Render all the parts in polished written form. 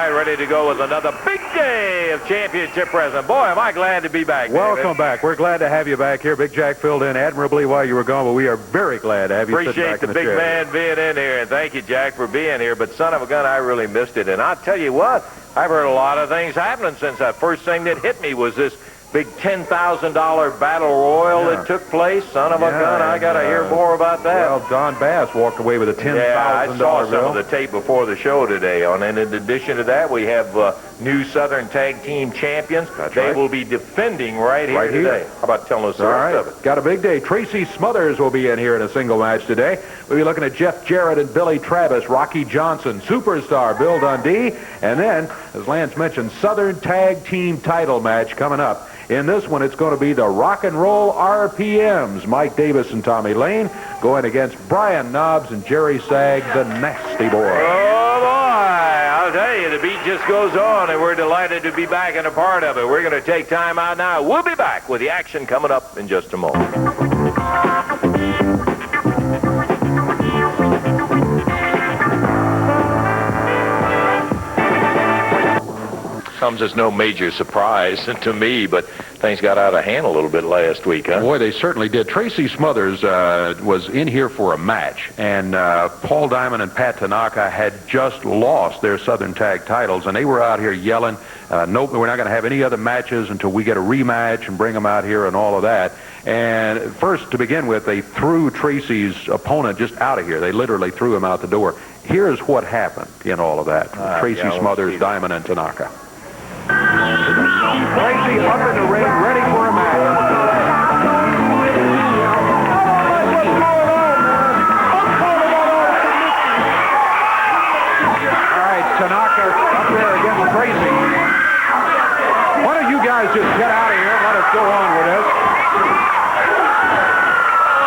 right, ready to go with another big day of championship wrestling. Boy, am I glad to be back. Welcome back. We're glad to have you back here. Big Jack filled in admirably while you were gone, but we are very glad to have you sitting back in the chair. Appreciate the big man being in here, and thank you, Jack, for being here. But son of a gun, I really missed it. And I'll tell you what, I've heard a lot of things happening since that first thing that hit me was this big $10,000 battle royal that took place. Son of a gun, I got to hear more about that. Well, Don Bass walked away with a $10,000 bill. Yeah, I saw some of the tape before the show today. And in addition to that, we have new Southern Tag Team champions. They will be defending right here today. How about telling us the rest of it? Got a big day. Tracy Smothers will be in here in a single match today. We'll be looking at Jeff Jarrett and Billy Travis, Rocky Johnson, Superstar Bill Dundee, and then, as Lance mentioned, Southern Tag Team title match coming up. In this one, it's going to be the Rock and Roll RPMs. Mike Davis and Tommy Lane going against Brian Knobbs and Jerry Sagg, the Nasty Boy. Oh, boy. I'll tell you, the beat just goes on, and we're delighted to be back and a part of it. We're going to take time out now. We'll be back with the action coming up in just a moment. Comes as no major surprise to me, but things got out of hand a little bit last week, huh? Boy, they certainly did. Tracy Smothers was in here for a match, and Paul Diamond and Pat Tanaka had just lost their Southern Tag titles, and they were out here yelling, nope, we're not going to have any other matches until we get a rematch and bring them out here and all of that. And first, to begin with, they threw Tracy's opponent just out of here. They literally threw him out the door. Here's what happened in all of that. Tracy Smothers, Diamond, and Tanaka. Tracy up in the ring, ready for a match. All right, Tanaka up there against Tracy. Why don't you guys just get out of here and let us go on with this?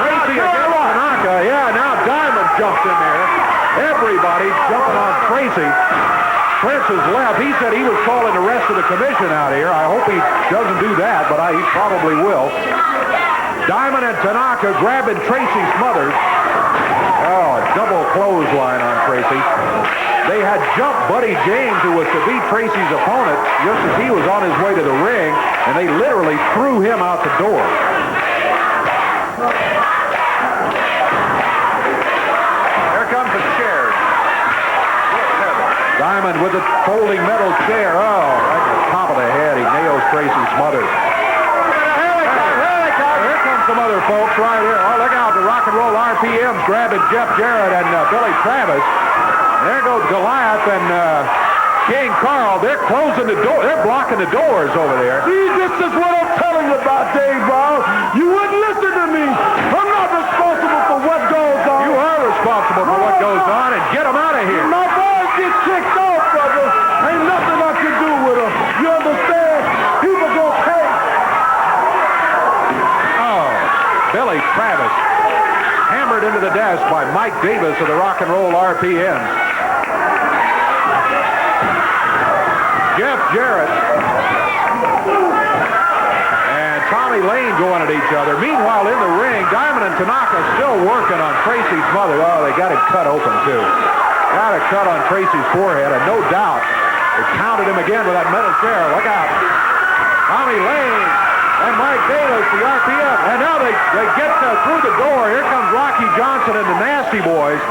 Tracy against Tanaka. Yeah, now Diamond jumps in there. Everybody jumping on Tracy. Prince has left. He said he was calling the rest of the commission out here. I hope he doesn't do that, but he probably will. Diamond and Tanaka grabbing Tracy Smothers. Oh, a double clothesline on Tracy. They had jumped Buddy James, who was to be Tracy's opponent, just as he was on his way to the ring, and they literally threw him out the door. Here comes the chair. Diamond with a folding metal chair. Oh, right to the top of the head. He nails Tracy Smothers. Here comes some other folks right here. Oh, look out. The Rock and Roll RPMs grabbing Jeff Jarrett and Billy Travis. There goes Goliath and King Carl. They're closing the door. They're blocking the doors over there. See, this is what I'm telling you about, Dave Brown. You wouldn't listen to me. I'm not responsible for what goes on. You are responsible for what goes on, and get them out of here. My boys get kicked off, brother. Ain't nothing I can do with them. You understand? People gonna pay. Oh, Billy Travis hammered into the desk by Mike Davis of the Rock and Roll RPMs. Jeff Jarrett and Tommy Lane going at each other. Meanwhile, in the ring, Diamond and Tanaka still working on Tracy Smothers. Oh, they got him cut open, too. Got a cut on Tracy's forehead, and no doubt they counted him again with that metal chair. Look out. Tommy Lane and Mike Davis, the RPM. And now they get through the door. Here comes Rocky Johnson and the Nasty Boys.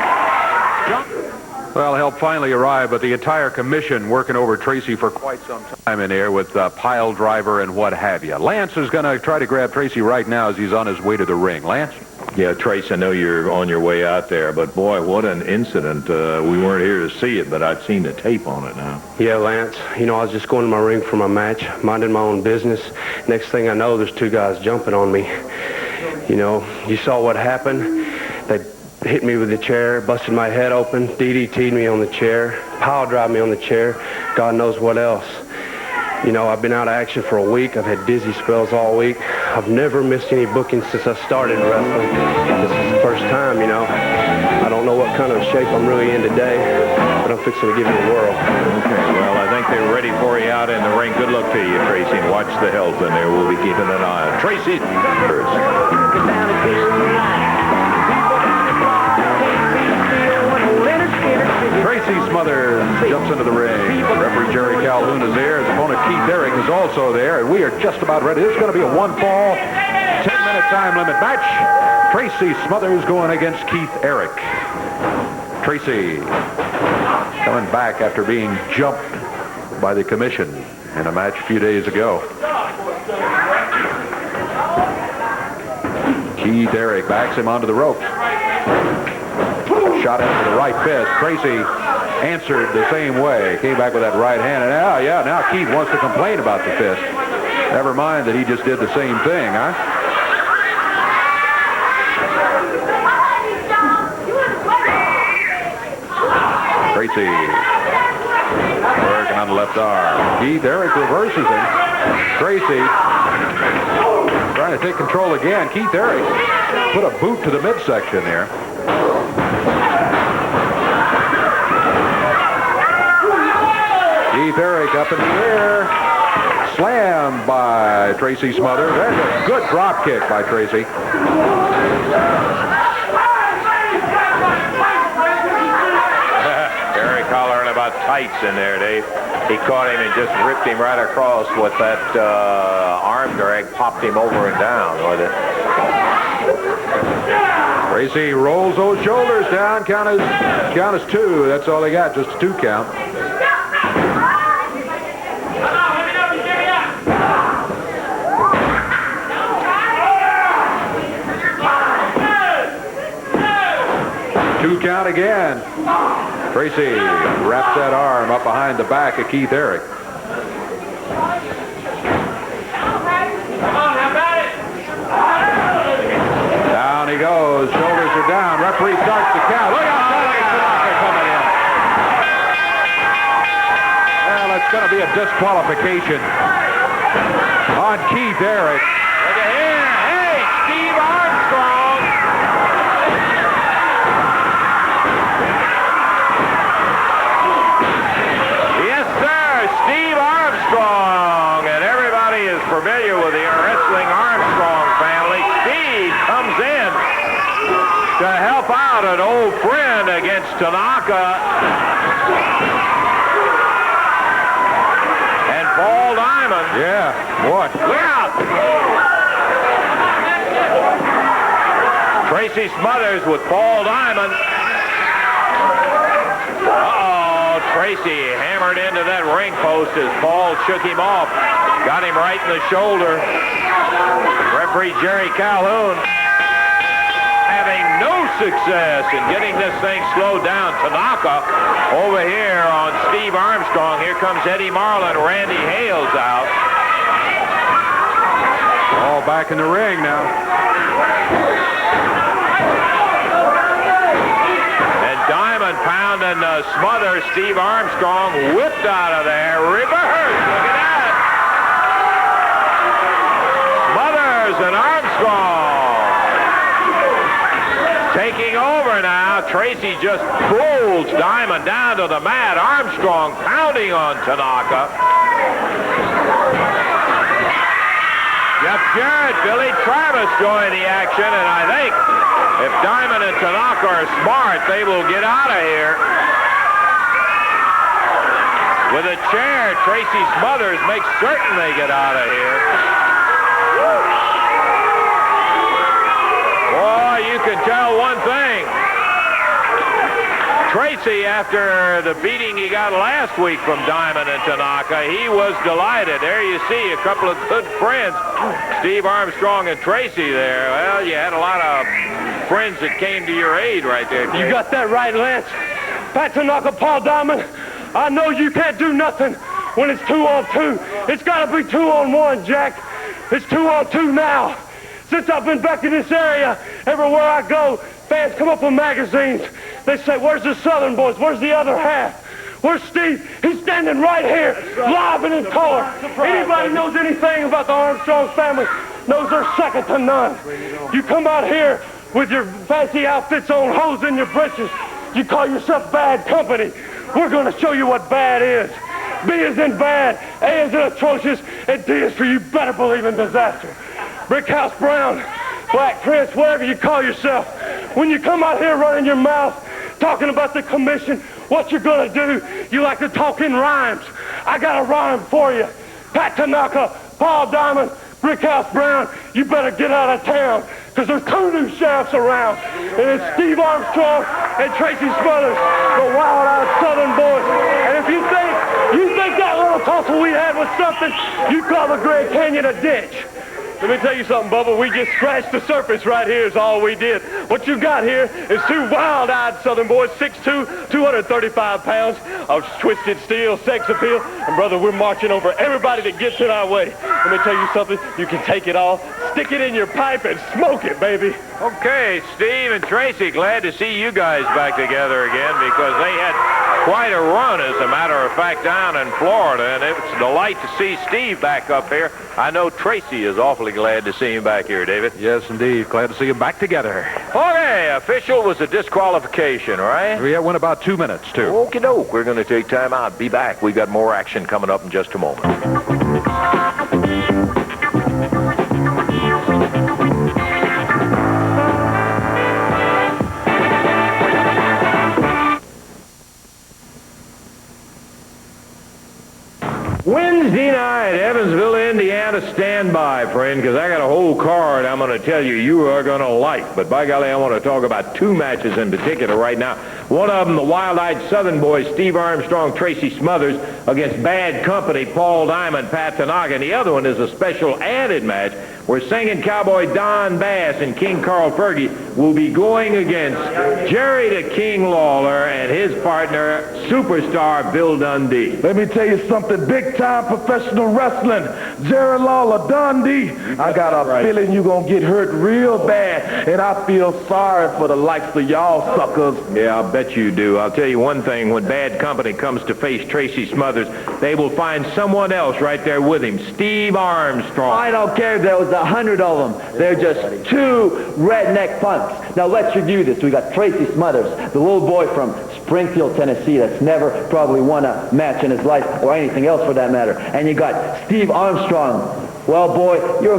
Well, help finally arrived, but the entire commission working over Tracy for quite some time in there with pile driver and what have you. Lance is going to try to grab Tracy right now as he's on his way to the ring. Lance? Yeah, Trace, I know you're on your way out there, but boy, what an incident. We weren't here to see it, but I've seen the tape on it now. Yeah, Lance. You know, I was just going to my ring for my match, minding my own business. Next thing I know, there's two guys jumping on me. You know, you saw what happened. They hit me with the chair, busted my head open, DDT'd me on the chair, pile drive me on the chair, God knows what else. You know, I've been out of action for a week. I've had dizzy spells all week. I've never missed any bookings since I started wrestling. This is the first time, you know. I don't know what kind of shape I'm really in today, but I'm fixing to give it a whirl. Okay, well, I think they're ready for you out in the ring. Good luck to you, Tracy, and watch the health in there. We'll be keeping an eye on Tracy first. Tracy Smothers jumps into the ring, representing Calhoun is there. His opponent Keith Erich is also there, and we are just about ready. This is going to be a one-fall, 10-minute time limit match. Tracy Smothers going against Keith Erich. Tracy coming back after being jumped by the commission in a match a few days ago. Keith Erich backs him onto the ropes. Shot into the right fist. Tracy answered the same way. Came back with that right hand. And now Keith wants to complain about the fist. Never mind that he just did the same thing, huh? Tracy working on the left arm. Keith Erich reverses him. Tracy trying to take control again. Keith Erich put a boot to the midsection there. Keith Erich up in the air. Slammed by Tracy Smothers. There's a good drop kick by Tracy. Eric hollering about tights in there, Dave. He caught him and just ripped him right across with that arm drag, popped him over and down with it. Tracy rolls those shoulders down. Count as two. That's all they got, just a 2 count. Two count again. Tracy wraps that arm up behind the back of Keith Erich. Down he goes. Shoulders are down. Referee starts the count. Look out, Tanaka coming in. Well, it's going to be a disqualification on Keith Erich. Look at here. Hey, Steve Armstrong. Steve Armstrong, and everybody is familiar with the wrestling Armstrong family. Steve comes in to help out an old friend against Tanaka. And Paul Diamond. Yeah, what? Look out! Tracy Smothers with Paul Diamond. Tracy hammered into that ring post as Paul shook him off. Got him right in the shoulder. Referee Jerry Calhoun having no success in getting this thing slowed down. Tanaka over here on Steve Armstrong. Here comes Eddie Marlin. Randy Hales out. All back in the ring now. Diamond pounding Smothers. Steve Armstrong whipped out of there. Reverse. Look at that. Smothers and Armstrong taking over now. Tracy just pulls Diamond down to the mat. Armstrong pounding on Tanaka. Jeff Jarrett, Billy Travis join the action, and I think if Diamond and Tanaka are smart, they will get out of here. With a chair, Tracy Smothers makes certain they get out of here. Boy, you can tell one thing. Tracy, after the beating he got last week from Diamond and Tanaka, he was delighted. There you see a couple of good friends, Steve Armstrong and Tracy there. Well, you had a lot of friends that came to your aid right there, Jay. You got that right, Lance. Pat Tanaka, Paul Diamond, I know you can't do nothing when it's 2-on-2. It's got to be 2-on-1, Jack. It's 2-on-2 now. Since I've been back in this area, everywhere I go, fans come up with magazines. They say, where's the Southern boys? Where's the other half? Where's Steve? He's standing right here, live and in color. Anybody knows anything about the Armstrong family knows they're second to none. You come out here with your fancy outfits on, holes in your britches. You call yourself bad company. We're going to show you what bad is. B is in bad, A is in atrocious, and D is for you better believe in disaster. Brickhouse Brown, Black Prince, whatever you call yourself. When you come out here running your mouth, talking about the commission, what you're gonna do. You like to talk in rhymes. I got a rhyme for you. Pat Tanaka, Paul Diamond, Brickhouse Brown, you better get out of town, because there's 2 new sheriffs around. And it's Steve Armstrong and Tracy Smothers, the wild-eyed Southern boys. And if you think that little tussle we had was something, you call the Grand Canyon a ditch. Let me tell you something, Bubba. We just scratched the surface right here is all we did. What you've got here is 2 wild-eyed Southern boys, 6'2", 235 pounds of twisted steel, sex appeal. And, brother, we're marching over everybody that gets in our way. Let me tell you something. You can take it all, stick it in your pipe, and smoke it, baby. Okay, Steve and Tracy, glad to see you guys back together again, because they had quite a run, as a matter of fact, down in Florida, and it's a delight to see Steve back up here. I know Tracy is awfully glad to see him back here, David. Yes, indeed. Glad to see him back together. Okay, official was a disqualification, right? Yeah, went about 2 minutes, too. Okie doke. We're going to take time out. Be back. We got more action coming up in just a moment. Wednesday night, Evansville, Indiana, stand by, friend, because I got a whole card I'm going to tell you are going to like. But by golly, I want to talk about 2 matches in particular right now. One of them, the wild-eyed Southern boys, Steve Armstrong, Tracy Smothers, against Bad Company, Paul Diamond, Pat Tanaka. And the other one is a special added match where singing cowboy Don Bass and King Carl Fergie will be going against Jerry the King Lawler and his partner, superstar Bill Dundee. Let me tell you something, big-time professional wrestling, Jerry Lawler, Dundee. I got a feeling you're going to get hurt real bad, and I feel sorry for the likes of y'all suckers. Yeah, I'll bet you do. I'll tell you one thing, when Bad Company comes to face Tracy Smothers, they will find someone else right there with him, Steve Armstrong. I don't care if there was 100 of them. They're just 2 redneck punks. Now let's review this. We got Tracy Smothers, the little boy from Springfield, Tennessee, that's never probably won a match in his life, or anything else for that matter. And you got Steve Armstrong. Well, boy, your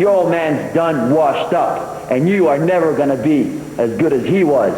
old man's done washed up, and you are never going to be as good as he was.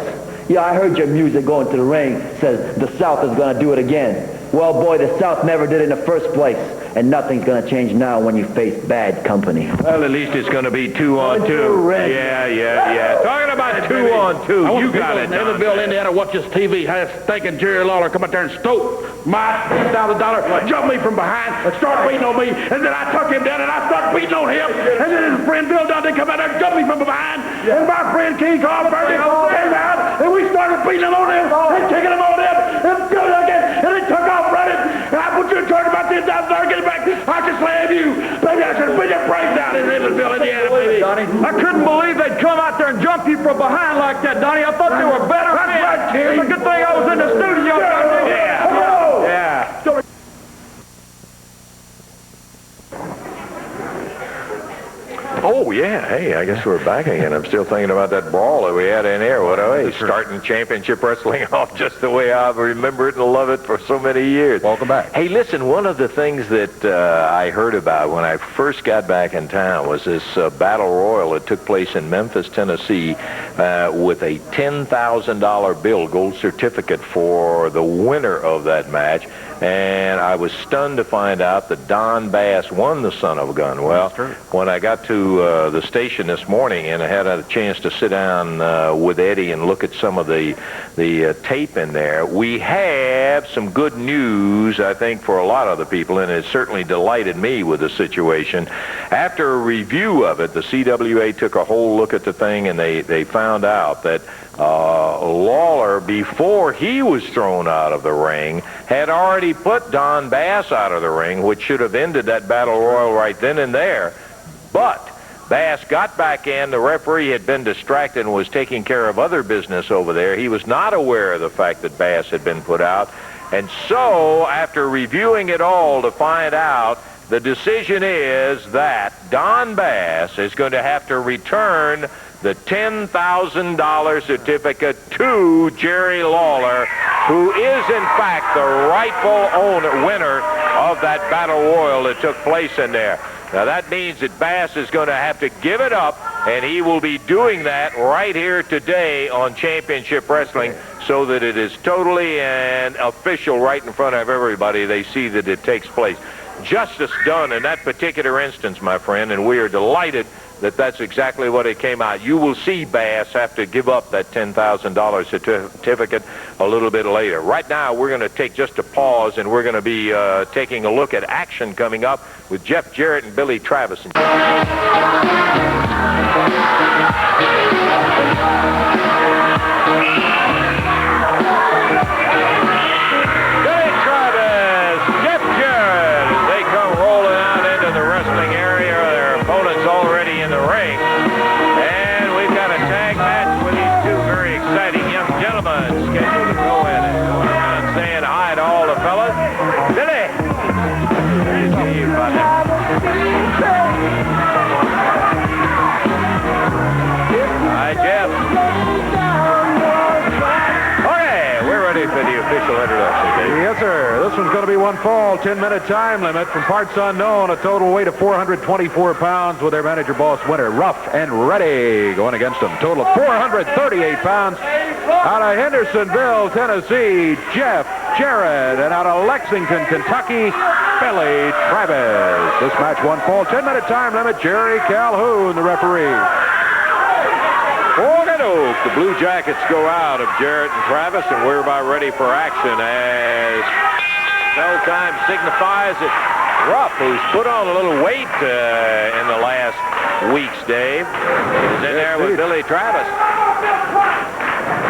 Yeah, I heard your music going to the ring says the South is going to do it again. Well, boy, the South never did it in the first place, and nothing's going to change now when you face Bad Company. Well, at least it's going to be 2-on-2. Yeah. Talking about 2-on-2, you got it, Don. Evansville, Indiana, watches TV, has thinking Jerry Lawler come out there and stoke my $10,000, jump me from behind, and start beating on me, and then I tuck him down, and I start beating on him, and then his friend Bill Dundee come out there and jump me from behind, and my friend King Carl Fergie came out, and we started beating on him, and kicking him on him, and Bill again, and he took off running, and I put you in charge about $10,000, get it back, I can slam you. Maybe I should have been your brains out in Evansville, Indiana, baby. I couldn't believe they'd come out there and jump you from behind like that, Donnie. I thought they were better men. That's right, King. It's a good thing I was in the studio. Yeah. Oh, yeah. Hey, I guess we're back again. I'm still thinking about that brawl that we had in here. What a way. Starting championship wrestling off just the way I remember it and love it for so many years. Welcome back. Hey, listen, one of the things that I heard about when I first got back in town was this battle royal that took place in Memphis, Tennessee, with a $10,000 bill, gold certificate for the winner of that match. And I was stunned to find out that Don Bass won the son of a gun. Well, when I got to the station this morning and I had a chance to sit down with Eddie and look at some of the tape in there, we have some good news, I think, for a lot of the people, and it certainly delighted me with the situation. After a review of it, the CWA took a whole look at the thing, and they found out that Lawler, before he was thrown out of the ring, had already put Don Bass out of the ring, which should have ended that battle royal right then and there. But Bass got back in. The referee had been distracted and was taking care of other business over there. He was not aware of the fact that Bass had been put out. And so, after reviewing it all to find out, the decision is that Don Bass is going to have to return the $10,000 certificate to Jerry Lawler, who is in fact the rightful winner of that battle royal that took place in there. Now that means that Bass is going to have to give it up, and he will be doing that right here today on Championship Wrestling. so that it is totally and official right in front of everybody. They see that it takes place. Justice done in that particular instance, my friend, and we are delighted that that's exactly what it came out. You will see Bass have to give up that $10,000 certificate a little bit later. Right now, we're going to take just a pause, and we're going to be taking a look at action coming up with Jeff Jarrett and Billy Travis. Yes, sir. This one's going to be one fall, 10-minute time limit from parts unknown, a total weight of 424 pounds with their manager, Boss Winter. Rough and Ready going against them. Total of 438 pounds. Out of Hendersonville, Tennessee, Jeff Jarrett. And out of Lexington, Kentucky, Billy Travis. This match one fall, 10-minute time limit. Jerry Calhoun, the referee. The Blue Jackets go out of Jarrett and Travis, and we're about ready for action as bell time signifies that Rupp, who's put on a little weight in the last weeks, Dave, is in there with Billy Travis.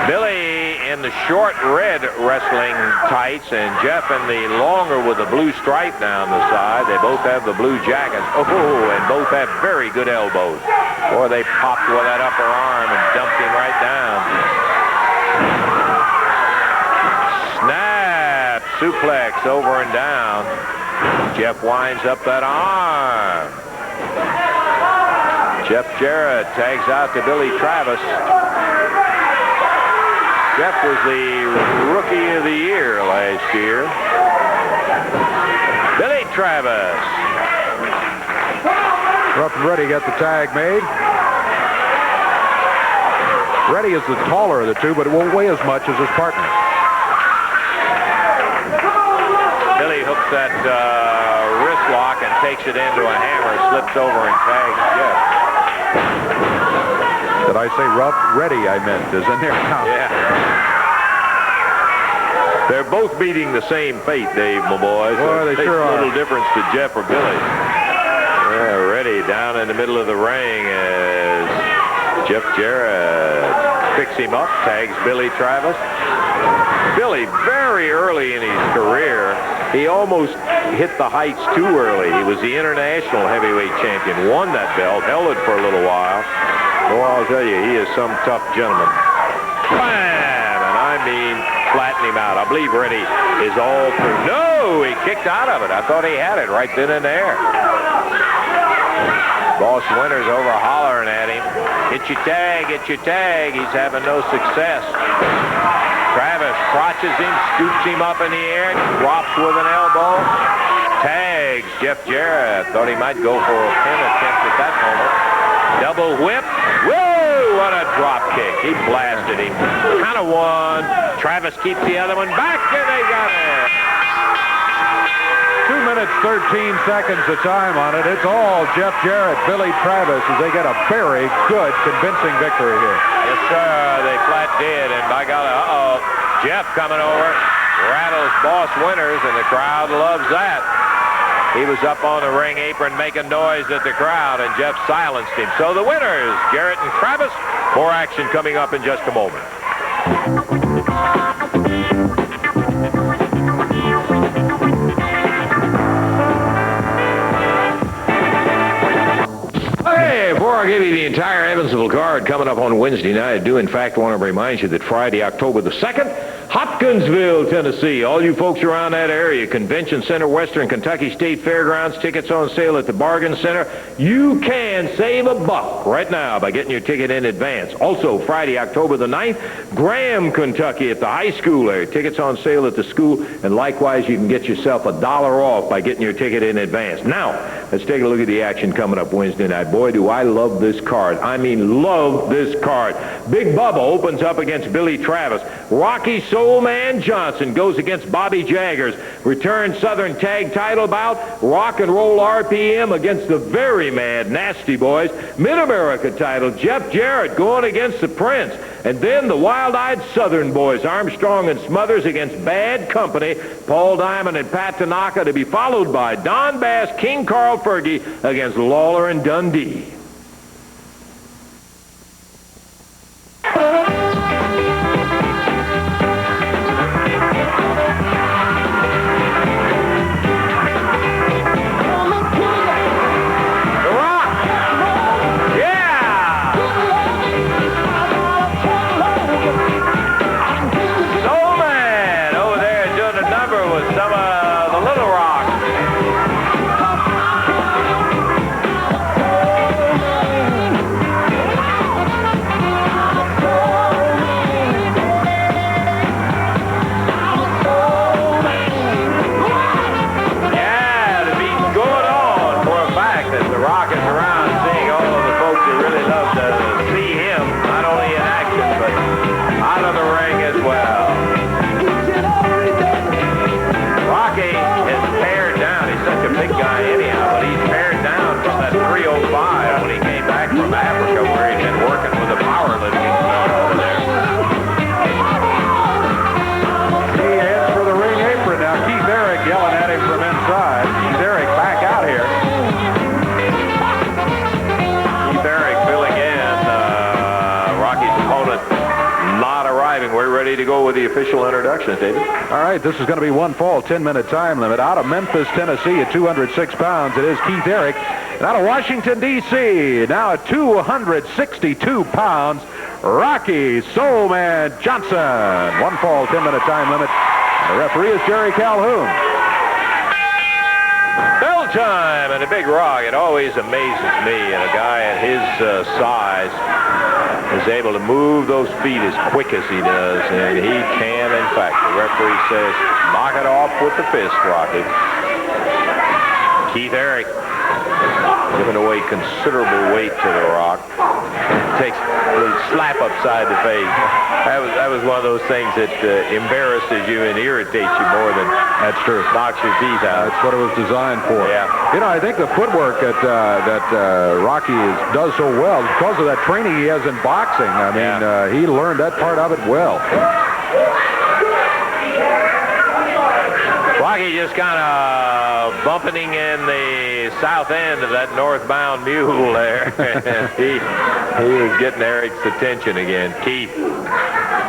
Billy in the short red wrestling tights, and Jeff in the longer with the blue stripe down the side. They both have the blue jackets. Oh, and both have very good elbows. Boy, they popped with that upper arm and dumped him right down. Snap, suplex over and down. Jeff winds up that arm. Jeff Jarrett tags out to Billy Travis. Jeff was the Rookie of the Year last year. Billy Travis. Rough and Ready got the tag made. Ready is the taller of the two, but it won't weigh as much as his partner. Billy hooks that wrist lock and takes it into a hammer, slips over and tags Jeff. Did I say Rough? Ready, I meant, is in there now. Yeah. They're both meeting the same fate, Dave, my boys. Boy, they sure are. A little difference to Jeff or Billy. Yeah, Ready down in the middle of the ring as Jeff Jarrett picks him up, tags Billy Travis. Billy, very early in his career, he almost hit the heights too early. He was the international heavyweight champion, won that belt, held it for a little while. Well, I'll tell you, he is some tough gentleman. Bam! And I mean, flatten him out. I believe Ready is all through. No, he kicked out of it. I thought he had it right then and there. Boss Winter's over hollering at him. Get your tag, get your tag. He's having no success. Travis crotches him, scoops him up in the air, drops with an elbow. Tags Jeff Jarrett. Thought he might go for a pin attempt at that moment. Double whip. Whoa, what a drop kick. He blasted him. Kind of won. Travis keeps the other one back, and they got it. 2 minutes, 13 seconds of time on it. It's all Jeff Jarrett, Billy Travis, as they get a very good, convincing victory here. Yes, sir. They flat did, and by golly, Jeff coming over, rattles Boss Winters, and the crowd loves that. He was up on the ring apron making noise at the crowd, and Jeff silenced him. So the winners, Jarrett and Travis. More action coming up in just a moment. Hey, before I give you the entire Evansville card coming up on Wednesday night, I do in fact want to remind you that Friday, October the 2nd, Hopkinsville, Tennessee. All you folks around that area, Convention Center, Western Kentucky State Fairgrounds, tickets on sale at the Bargain Center. You can save $1 right now by getting your ticket in advance. Also, Friday, October the 9th, Graham, Kentucky at the high school area. Tickets on sale at the school, and likewise, you can get yourself $1 off by getting your ticket in advance. Now, let's take a look at the action coming up Wednesday night. Boy, do I love this card. I mean, love this card. Big Bubba opens up against Billy Travis. Rocky Soulman Johnson goes against Bobby Jaggers. Return Southern Tag title bout. Rock and Roll RPM against the very mad Nasty Boys. Mid-America title, Jeff Jarrett going against the Prince. And then the wild-eyed Southern Boys, Armstrong and Smothers against Bad Company, Paul Diamond and Pat Tanaka, to be followed by Don Bass, King Carl Fergie against Lawler and Dundee. To go with the official introductions, David. All right, this is going to be one fall, 10-minute time limit. Out of Memphis, Tennessee at 206 pounds, it is Keith Erich. And out of Washington, D.C., now at 262 pounds, Rocky Soulman Johnson. One fall, 10-minute time limit. The referee is Jerry Calhoun. Bell time and a big rock. It always amazes me, and a guy at his size is able to move those feet as quick as he does, and he can, in fact. The referee says, knock it off with the fist, Rocky. Keith Erich giving away considerable weight to the Rock. Takes a little slap upside the face. That was one of those things that embarrasses you and irritates you more than that's true. Knocks your teeth out. That's what it was designed for. Yeah. You know, I think the footwork that Rocky does so well is because of that training he has in boxing. I mean, he learned that part of it well. Rocky just kind of bumping in the south end of that northbound mule there. he was getting Eric's attention again. Keith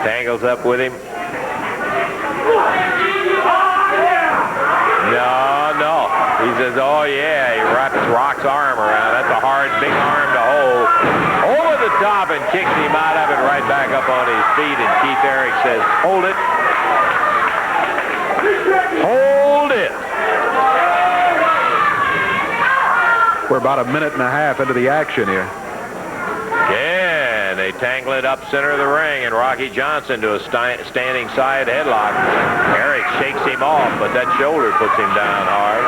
tangles up with him. No. He says, oh, yeah. He wraps Rock's arm around. That's a hard, big arm to hold. Over the top and kicks him out of it right back up on his feet. And Keith Erich says, hold it. Hold it. We're about a minute and a half into the action here. Yeah, they tangle it up center of the ring, and Rocky Johnson to a standing side headlock. Erich shakes him off, but that shoulder puts him down hard.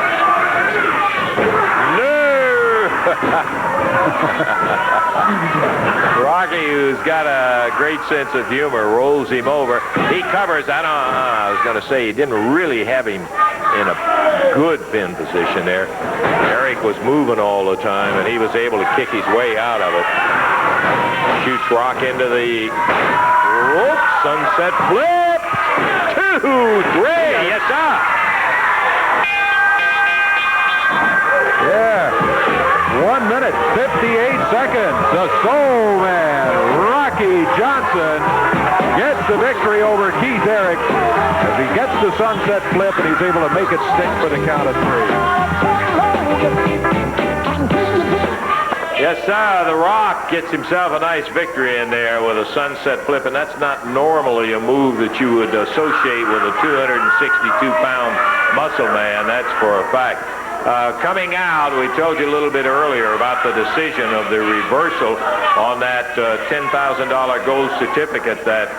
No! Rocky, who's got a great sense of humor, rolls him over. He covers. I was going to say he didn't really have him in a good pin position there. Erich was moving all the time, and he was able to kick his way out of it. Shoots Rock into the sunset flip. 2, 3. Yes, sir. Yeah. 1 minute, 58 seconds. The Soul Man, Rocky Johnson, gets the victory over Keith Erich as he gets the sunset flip and he's able to make it stick for the count of 3. Yes, sir. The Rock gets himself a nice victory in there with a sunset flip, and that's not normally a move that you would associate with a 262-pound muscle man. That's for a fact. Coming out, we told you a little bit earlier about the decision of the reversal on that $10,000 gold certificate that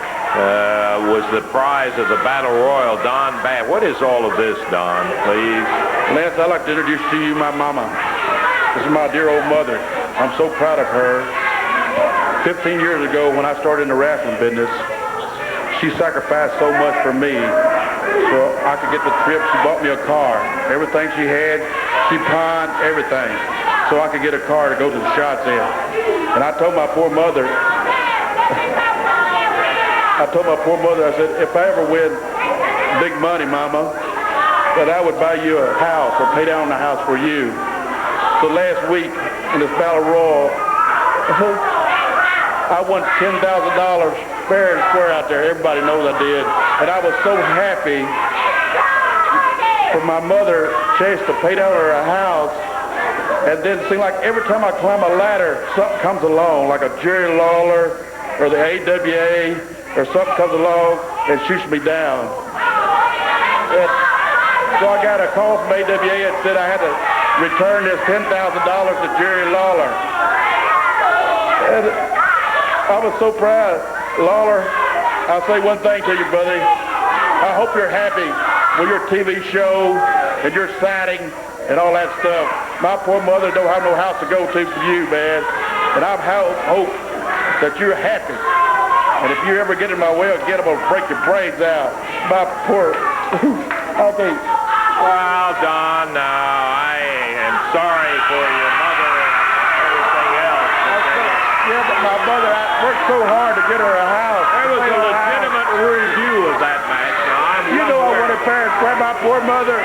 was the prize of the Battle Royal, Don Bass. What is all of this, Don, please? Lance, I'd like to introduce to you my mama. This is my dear old mother. I'm so proud of her. 15 years ago, when I started in the wrestling business, she sacrificed so much for me so I could get the trip. She bought me a car. Everything she had, she pawned everything so I could get a car to go to the shots in. And I told my poor mother, I said, if I ever win big money, Mama, that I would buy you a house or pay down the house for you. So last week in this Battle Royal, I won $10,000 fair and square out there. Everybody knows I did. And I was so happy for my mother, Chase, to pay down her house. And then it seemed like every time I climb a ladder, something comes along, like a Jerry Lawler or the AWA or something comes along and shoots me down. And so I got a call from AWA that said I had to return this $10,000 to Jerry Lawler. And I was so proud. Lawler, I'll say one thing to you, buddy. I hope you're happy with your TV show and your sighting and all that stuff. My poor mother don't have no house to go to for you, man. And I hope that you're happy. And if you ever get in my way again, I'm going to break your brains out. My poor... Okay. Well, Don, now, I am sorry for your mother and everything else. Yeah, but my mother, I worked so hard to get her a house. There was a legitimate review of that match. Now, you know I wanted parents to grab my poor mother.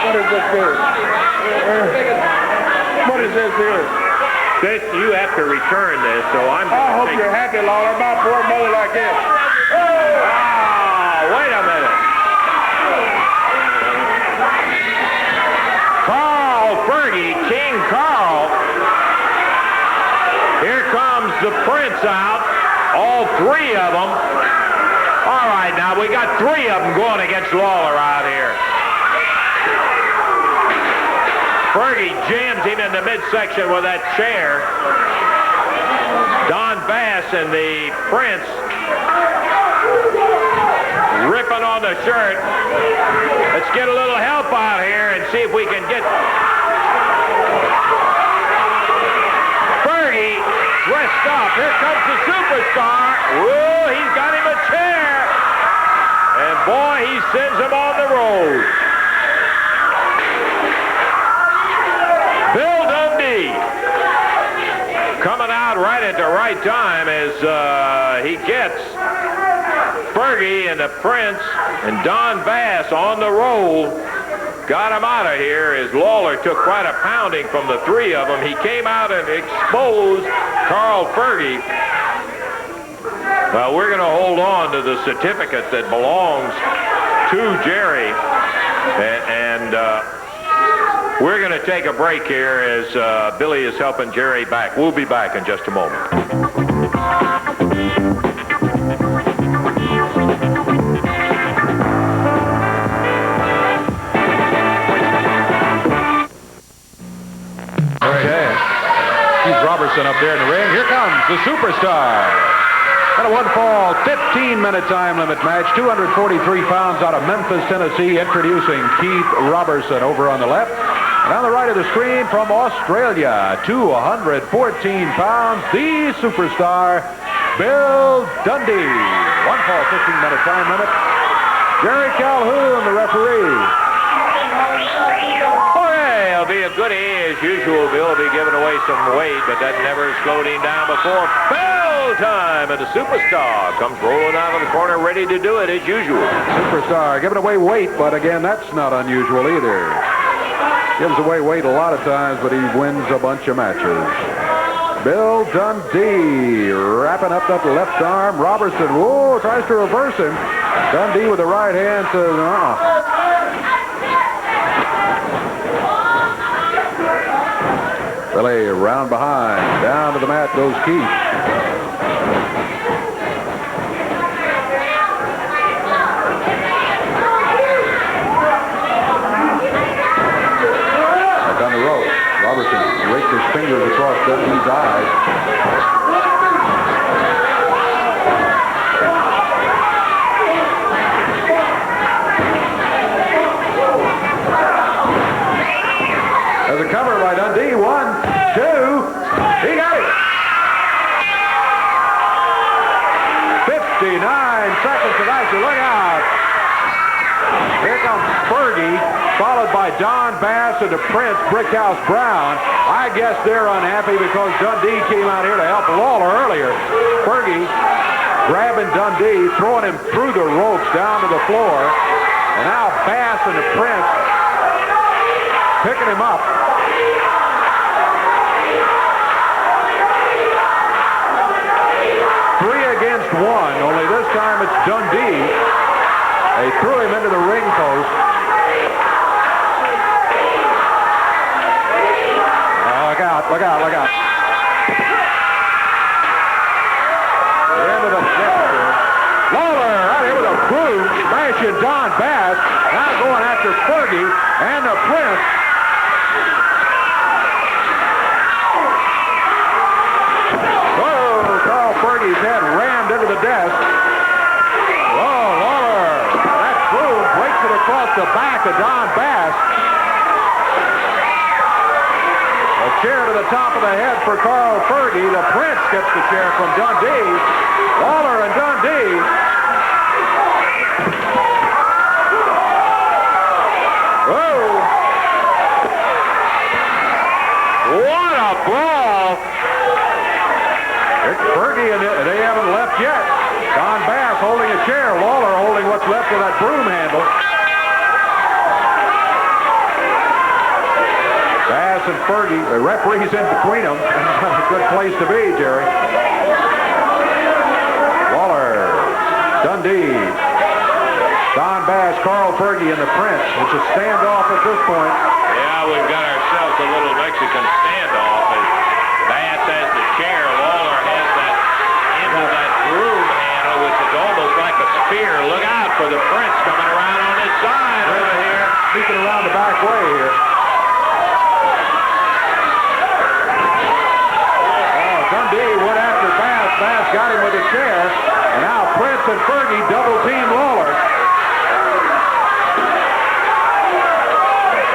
What is this here? What is this here? You have to return this, so I'm going to I hope you're happy, Lawler. My poor mother like this. Oh, wait a minute. Carl Fergie, King Carl. Here comes the Prince out. All three of them. All right, now we got three of them going against Lawler out here. Fergie jams him in the midsection with that chair. Don Bass and the Prince ripping on the shirt. Let's get a little help out here and see if we can get... Fergie dressed up. Here comes the superstar. Whoa, he's got him a chair. And boy, he sends him on the road. Bill Dundee coming out right at the right time as he gets Fergie and the Prince and Don Bass on the roll. Got him out of here as Lawler took quite a pounding from the three of them. He came out and exposed Carl Fergie. Well, we're going to hold on to the certificate that belongs to Jerry. And we're going to take a break here as Billy is helping Jerry back. We'll be back in just a moment. Robertson up there in the ring. Here comes the superstar. Got a one-fall, 15-minute time limit match. 243 pounds out of Memphis, Tennessee. Introducing Keith Robertson over on the left. And on the right of the screen from Australia, 214 pounds, the superstar, Bill Dundee. One-fall, 15-minute time limit. Jerry Calhoun, the referee. It'll be a goodie as usual. Bill will be giving away some weight, but that never slowed him down before. Bell time, and the superstar comes rolling out of the corner, ready to do it as usual. Superstar giving away weight, but again, that's not unusual either. Gives away weight a lot of times, but he wins a bunch of matches. Bill Dundee wrapping up that left arm. Robertson, whoa, tries to reverse him. Dundee with the right hand says, Billy around behind. Down to the mat goes Keith. Back on the rope. Robertson raked his fingers across Dundee's eyes. There's a cover by Dundee. 1, 2. He got it. 59 seconds of action. Look out. Here comes Fergie, followed by Don Bass and the Prince, Brickhouse Brown. I guess they're unhappy because Dundee came out here to help Lawler earlier. Fergie grabbing Dundee, throwing him through the ropes down to the floor. And now Bass and the Prince picking him up. Against 1, only this time it's Dundee. They threw him into the ring post. Oh, look out, look out, look out. The end of the gesture. Lawler out here with a broom, smashing Don Bass. Now going after Fergie and the Prince. Fergie's head rammed into the desk. Oh, Lawler. That broom breaks it across the back of Don Bass. A chair to the top of the head for Carl Fergie. The Prince gets the chair from Dundee. Lawler and Dundee. Whoa. What a brawl. It's Fergie, and they haven't left yet. Don Bass holding a chair. Lawler holding what's left of that broom handle. Bass and Fergie, the referee's in between them. A good place to be, Jerry. Lawler, Dundee, Don Bass, Carl Fergie, and the Prince. It's a standoff at this point. Yeah, we've got ourselves a little Mexican standoff. As Bass has the chair. Lawler has that end of that broom handle, which is almost like a spear. Look out for the Prince coming around on his side over here. Sneaking around the back way here. Oh, Dundee went after Bass. Bass got him with a chair. And now Prince and Fergie double team Lawler.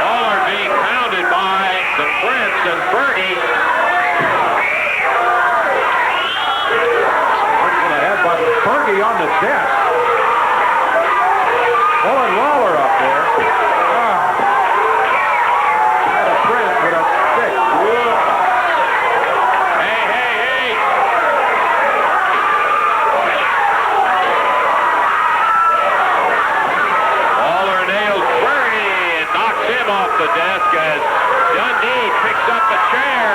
Lawler being pounded by the Prince and Fergie. But Fergie on the desk. Pulling Lawler up there. And a Prince with a stick. Hey, hey, hey. Lawler nails Fergie and knocks him off the desk as Dundee picks up a chair.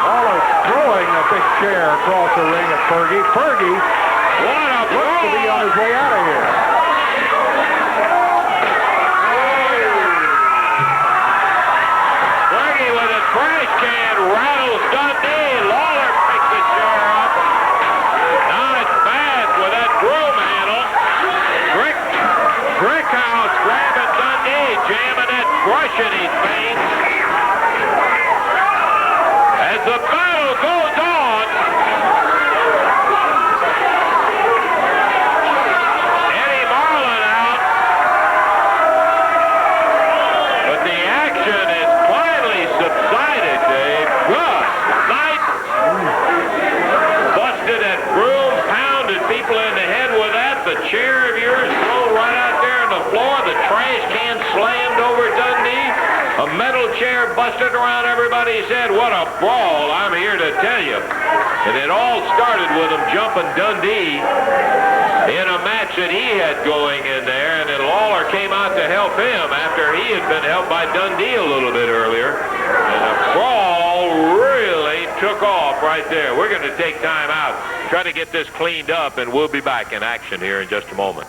Lawler throwing a big chair across the ring at Fergie. Fergie, What a looks to be on his way out of here. Fergie with a trash can rattles Dundee. Lawler picks the chair up. Now it's Bass with that broom handle. Brickhouse grabbing Dundee, jamming that brush in his face. As the battle goes on, Eddie Marlin out, but the action has finally subsided, Dave. Good night. Busted that broom, pounded people in the head with that. The chair of yours rolled right out there on the floor. The trash can slammed over Dundee. A metal chair busted around everybody's head. What a brawl, I'm here to tell you. And it all started with him jumping Dundee in a match that he had going in there. And then Lawler came out to help him after he had been helped by Dundee a little bit earlier. And the brawl really took off right there. We're going to take time out, try to get this cleaned up, and we'll be back in action here in just a moment.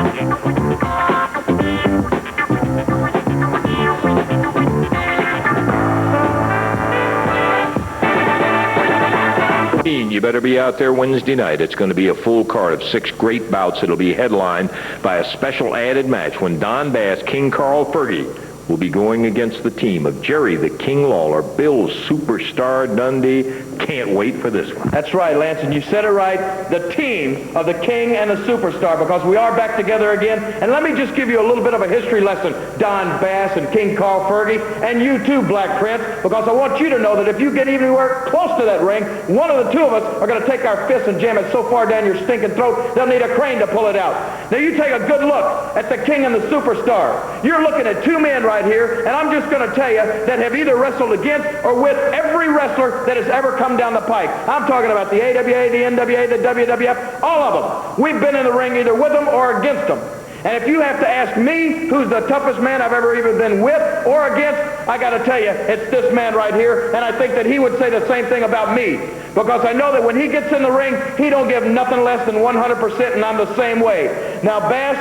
and you better be out there Wednesday night. It's going to be a full card of 6 great bouts. It'll be headlined by a special added match when Don Bass, King Carl Fergie, will be going against the team of Jerry the King Lawler, Bill Superstar Dundee. Can't wait for this one. That's right, Lance, and you said it right. The team of the King and the Superstar, because we are back together again. And let me just give you a little bit of a history lesson, Don Bass and King Carl Fergie, and you too, Black Prince, because I want you to know that if you get anywhere close to that ring, one of the two of us are going to take our fists and jam it so far down your stinking throat, they'll need a crane to pull it out. Now, you take a good look at the King and the Superstar. You're looking at 2 men right here, and I'm just going to tell you that have either wrestled against or with every wrestler that has ever come down the pike. I'm talking about the AWA, the NWA, the WWF, all of them. We've been in the ring either with them or against them. And if you have to ask me who's the toughest man I've ever even been with or against, I got to tell you, it's this man right here, and I think that he would say the same thing about me, because I know that when he gets in the ring, he don't give nothing less than 100%, and I'm the same way. Now, Bass,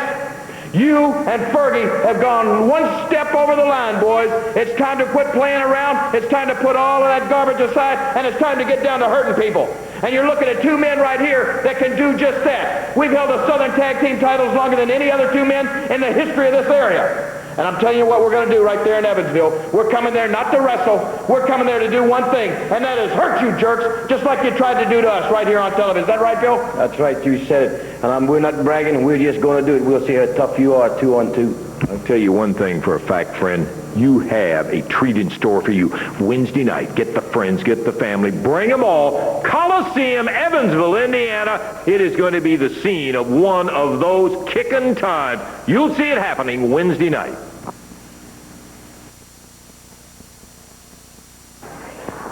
you and Fergie have gone one step over the line, boys. It's time to quit playing around. It's time to put all of that garbage aside, and it's time to get down to hurting people. And you're looking at 2 men right here that can do just that. We've held the Southern Tag Team titles longer than any other 2 men in the history of this area. And I'm telling you what we're going to do right there in Evansville. We're coming there not to wrestle. We're coming there to do one thing, and that is hurt you jerks, just like you tried to do to us right here on television. Is that right, Bill? That's right, you said it. And we're not bragging, we're just going to do it. We'll see how tough you are 2-on-2. I'll tell you one thing for a fact, friend. You have a treat in store for you. Wednesday night, get the friends, get the family, bring them all. Coliseum, Evansville, Indiana. It is going to be the scene of one of those kicking times. You'll see it happening Wednesday night.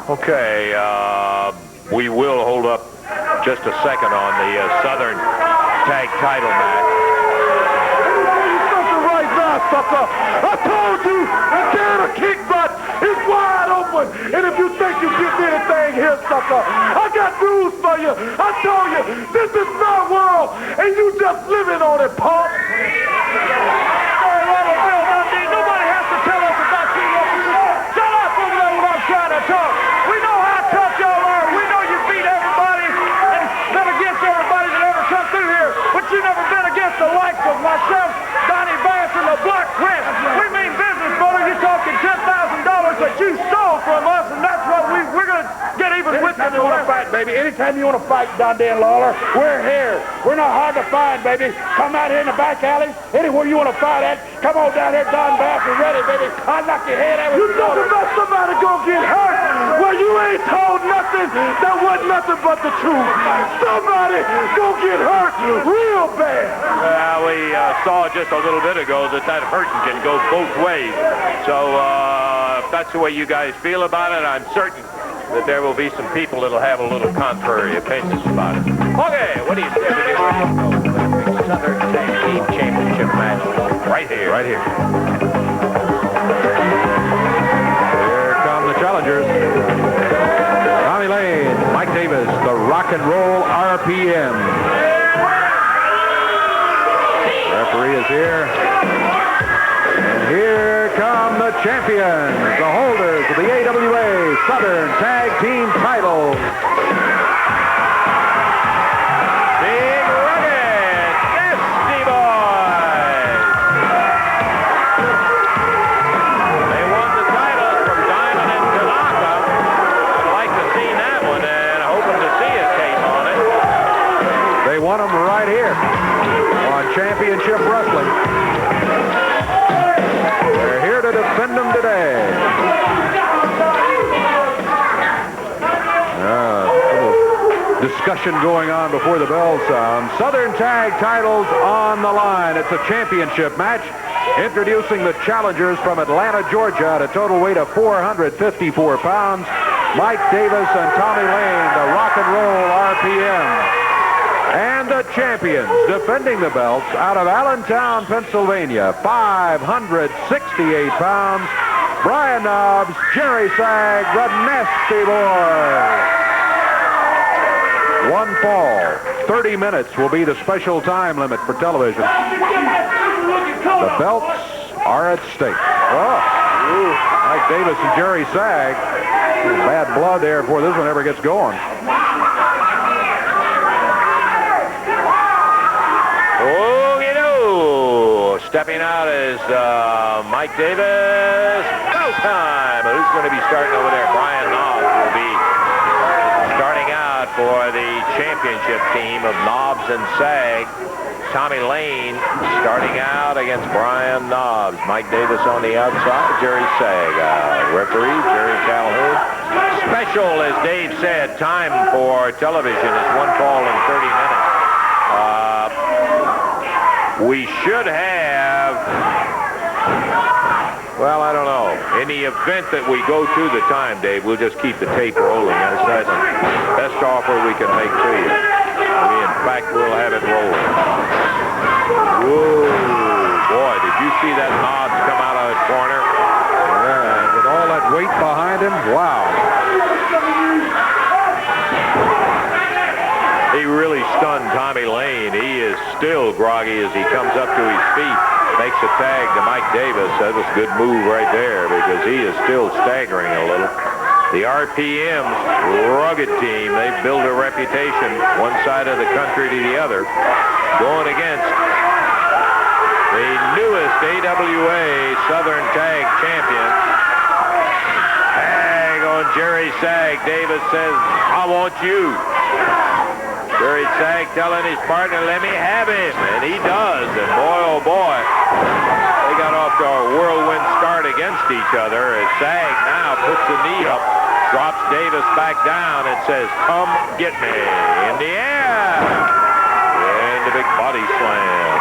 Okay, we will hold up just a second on the Southern Tag Title match. Right now, sucker. I told you that can of kick butt is wide open. And if you think you get anything here, sucker, I got news for you. I told you, this is my world, and you just living on it, punk. Nobody has to tell us about CWA. Shut up over there when I'm trying to talk. We know how tough y'all are. We know you beat everybody and been against everybody that ever come through here. But you never been against the likes of myself, Donnie Bass, and the Black Prince. We mean business, brother. You're talking $10,000 that you stole from us, and that's what we're going to get even with you. Anytime you want to fight, baby. Anytime you want to fight, Don Dan Lawler, we're here. We're not hard to find, baby. Come out here in the back alley. Anywhere you want to fight at, come on down here, Don Bass. We're ready, baby. I'll knock your head out. You talking about somebody gonna get hurt? Well, you ain't told nothing that wasn't nothing but the truth. Somebody gonna get hurt real bad. We saw just a little bit ago that hurting can go both ways. So if that's the way you guys feel about it, I'm certain that there will be some people that'll have a little contrary opinions about it. Okay, what do you say we get ready to go for the big Southern Tag Team Championship match right here? Right here. Here come the challengers. Tommy Lane, Mike Davis, the Rock and Roll RPM. Referee is here. And here come the champions, the holders of the AWA Southern Tag Team titles. Big Rugged Nasty Boys. They won the titles from Diamond and Tanaka. I'd like to see that one, and hoping to see a tape on it. They won them right here on Championship Wrestling. They're here to defend them today. Discussion going on before the bell sounds. Southern Tag titles on the line. It's a championship match. Introducing the challengers from Atlanta, Georgia, at a total weight of 454 pounds. Mike Davis and Tommy Lane, the Rock and Roll RPM. And the champions defending the belts out of Allentown, Pennsylvania, 568 pounds. Brian Knobs, Jerry Sag, the Nasty Boys. One fall. 30 minutes will be the special time limit for television. The belts are at stake. Oh, Mike Davis and Jerry Sag. Bad blood there before this one ever gets going. Stepping out is Mike Davis. Go time. Who's going to be starting over there? Brian Knobs will be starting out for the championship team of Knobs and Sag. Tommy Lane starting out against Brian Knobs. Mike Davis on the outside. Jerry Sag. Referee Jerry Calhoun. Special, as Dave said, time for television is 1 fall and 30 minutes. We should have, well, I don't know. In the event that we go to the time, Dave, we'll just keep the tape rolling. That's the best offer we can make to you. In fact, we'll have it rolling. Whoa, boy, did you see that Knobs come out of the corner? Yeah, with all that weight behind him, wow. He really stunned Tommy Lane. He is still groggy as he comes up to his feet. Makes a tag to Mike Davis. That was a good move right there because he is still staggering a little. The RPM's rugged team, they've built a reputation one side of the country to the other, going against the newest AWA Southern Tag Champion. Tag on Jerry Sag. Davis says, I want you. Jerry Sag telling his partner, let me have him. And he does. And boy, oh boy, they got off to a whirlwind start against each other as Sag now puts the knee up, drops Davis back down and says, come get me. In the air. And the big body slam.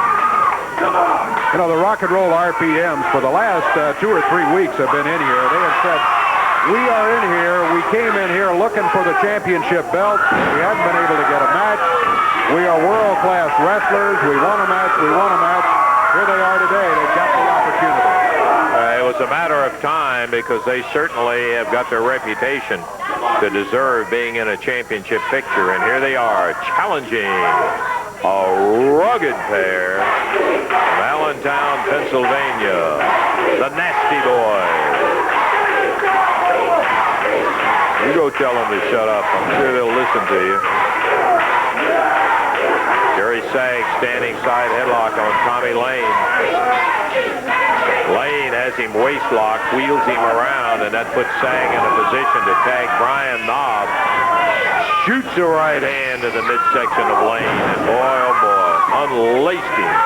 You know, the rock and roll RPMs for the last 2 or 3 weeks have been in here. They have said, we are in here. We came in here looking for the championship belt. We haven't been able to get a match. We are world-class wrestlers. We want a match. We want a match. Here they are today. They've got the opportunity. It was a matter of time because they certainly have got their reputation to deserve being in a championship picture. And here they are challenging a rugged pair from Allentown, Pennsylvania, the Nasty Boys. You go tell them to shut up. I'm sure they'll listen to you. Jerry Sag standing side headlock on Tommy Lane. Lane has him waist locked, wheels him around, and that puts Sag in a position to tag Brian Knobs. Shoots the right hand to the midsection of Lane, and boy, oh boy, unlaced him.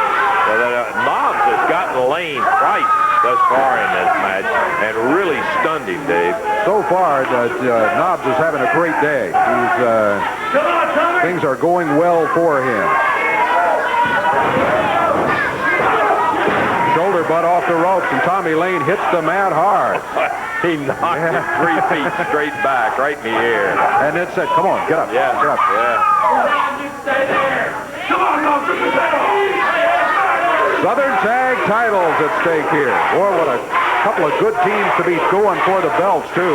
So that, Knobs has gotten Lane twice thus far in this match and really stunned him, Dave. So far, Knobs is having a great day. Things are going well for him. Shoulder butt off the ropes, and Tommy Lane hits the mat hard. He knocked him 3 feet straight back, right in the air. And then said, come on, get up. Yeah, get up. Come on, Southern Tag titles at stake here. Boy, what a couple of good teams to be going for the belts, too.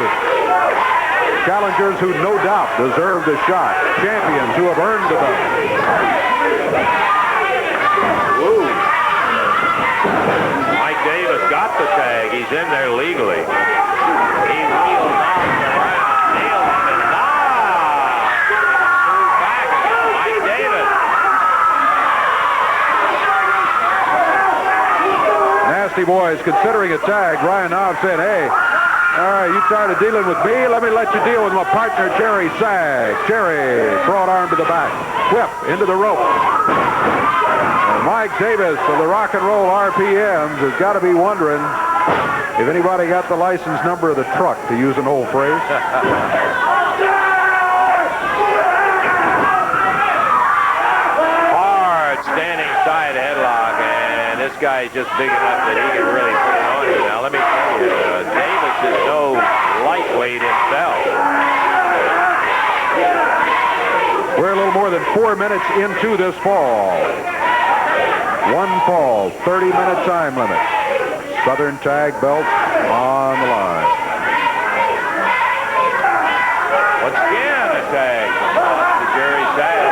Challengers who no doubt deserve the shot. Champions who have earned the belt. Ooh. Mike Davis got the tag. He's in there legally. He wheels Knobs around. Nails him and Knobs. Back again. Mike Davis. Nasty Boys considering a tag. Ryan Knobs said, hey, all right, you tired of dealing with me? Let me let you deal with my partner, Jerry Sag. Jerry, broad arm to the back. Whip into the rope. And Mike Davis of the Rock and Roll RPMs has got to be wondering if anybody got the license number of the truck, to use an old phrase. Hard standing side headlock, and this guy is just big enough that he can really put it on you. Now, let me tell you, Davis is no lightweight himself. We're a little more than 4 minutes into this fall. 1 fall, 30-minute time limit. Southern Tag belts on the line. Once again, a tag to Jerry Sag.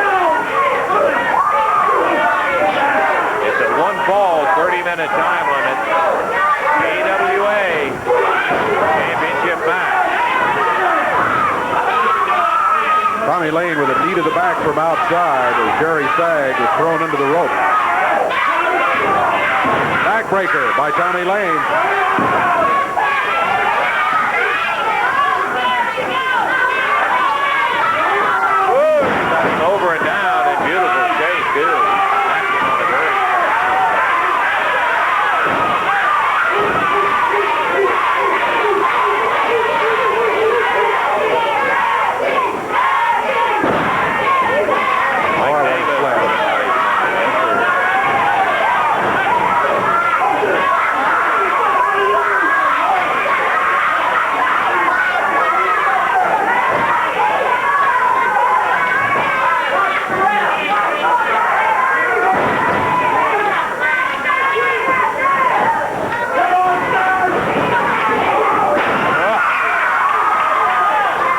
It's a 1 fall, 30-minute time limit. AWA championship match. Tommy Lane with a knee to the back from outside as Jerry Sag was thrown into the rope. Backbreaker by Tommy Lane. Over and down in beautiful shape, too. Acting on a very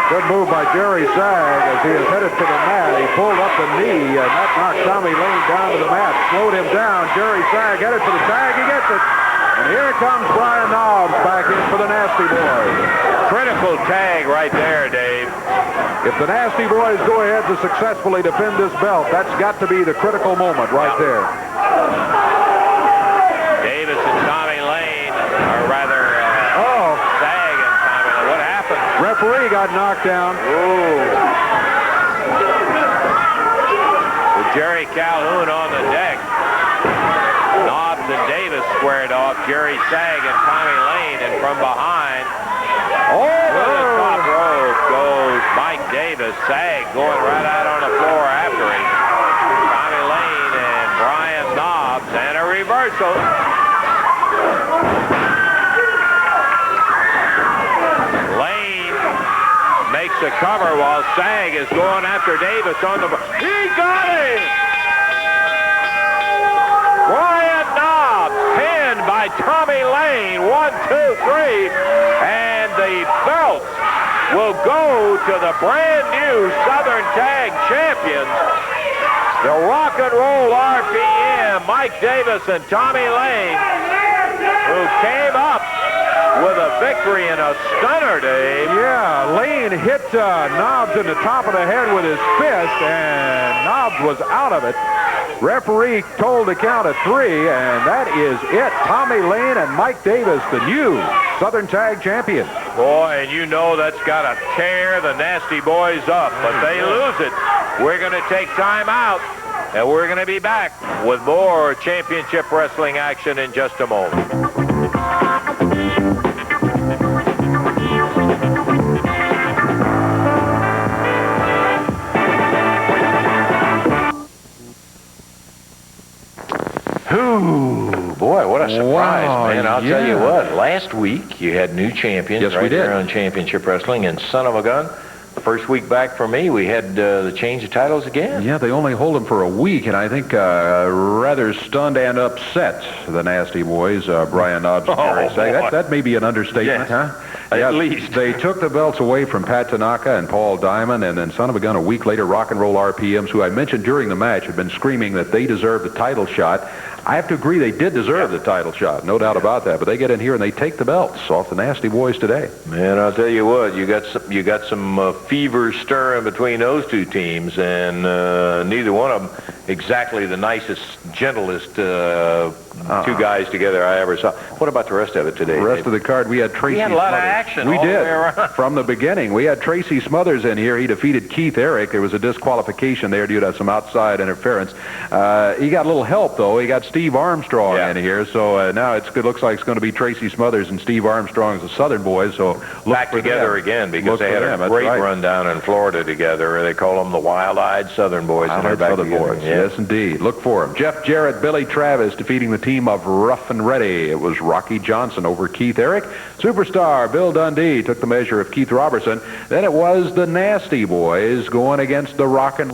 Good move by Jerry Sag as he is headed for the mat. He pulled up the knee, and that knocked Tommy Lane down to the mat. Slowed him down. Jerry Sag headed for the tag. He gets it. And here comes Brian Knobs back in for the Nasty Boys. critical tag right there, Dave. If the Nasty Boys go ahead to successfully defend this belt, that's got to be the critical moment right there. Davis and Tommy Lane, or rather, Sag and Tommy Lane. What happened? Referee got knocked down. With Jerry Calhoun on the deck. Knobs and Davis squared off. Jerry Sag and Tommy Lane, and from behind, over the top rope goes Mike Davis. Sag going right out on the floor after him. Tommy Lane and Brian Knobs, and a reversal. Lane makes the cover while Sag is going after Davis on the... He got him! Brian Knobs pinned by Tommy Lane. 1, 2, 3. And the belts will go to the brand new Southern Tag Champions. The Rock and Roll RPM, Mike Davis and Tommy Lane, who came up with a victory in a stunner, Dave. Yeah, Lane hit Knobs in the top of the head with his fist, and Knobs was out of it. Referee told to count of 3, and that is it. Tommy Lane and Mike Davis, the new Southern Tag Champions. Boy, and you know that's got to tear the Nasty Boys up, but they lose it. We're going to take time out, and we're going to be back with more championship wrestling action in just a moment. Ooh, boy, what a surprise, man. I'll tell you what, last week you had new champions right there on Championship Wrestling, and son of a gun, first week back for me, we had the change of titles again. Yeah, they only hold them for a week, and I think rather stunned and upset the Nasty Boys, Brian Knobs and Jerry Sag. That may be an understatement, huh? At least. They took the belts away from Pat Tanaka and Paul Diamond, and then son of a gun, a week later, Rock and Roll RPMs, who I mentioned during the match, had been screaming that they deserved the title shot. I have to agree they did deserve the title shot, no doubt about that. But they get in here and they take the belts off the Nasty Boys today. Man, I'll tell you what, you got some fever stirring between those two teams, and neither one of them exactly the nicest, gentlest two guys together I ever saw. What about the rest of it today? The rest of the card, we had Tracy. We had a lot of action. We all did the way around. From the beginning. We had Tracy Smothers in here. He defeated Keith Erich. There was a disqualification there due to some outside interference. He got a little help though. He got Steve Armstrong in here. So now it looks like it's going to be Tracy Smothers and Steve Armstrong as the Southern Boys. So back together again because they had a great run down in Florida together. They call them the Wild-Eyed Southern Boys. Wild-Eyed Southern Boys. Yes, indeed. Look for them. Jeff Jarrett, Billy Travis defeating the team of Rough and Ready. It was Rocky Johnson over Keith Erich. Superstar Bill Dundee took the measure of Keith Robertson. Then it was the Nasty Boys going against the Rock and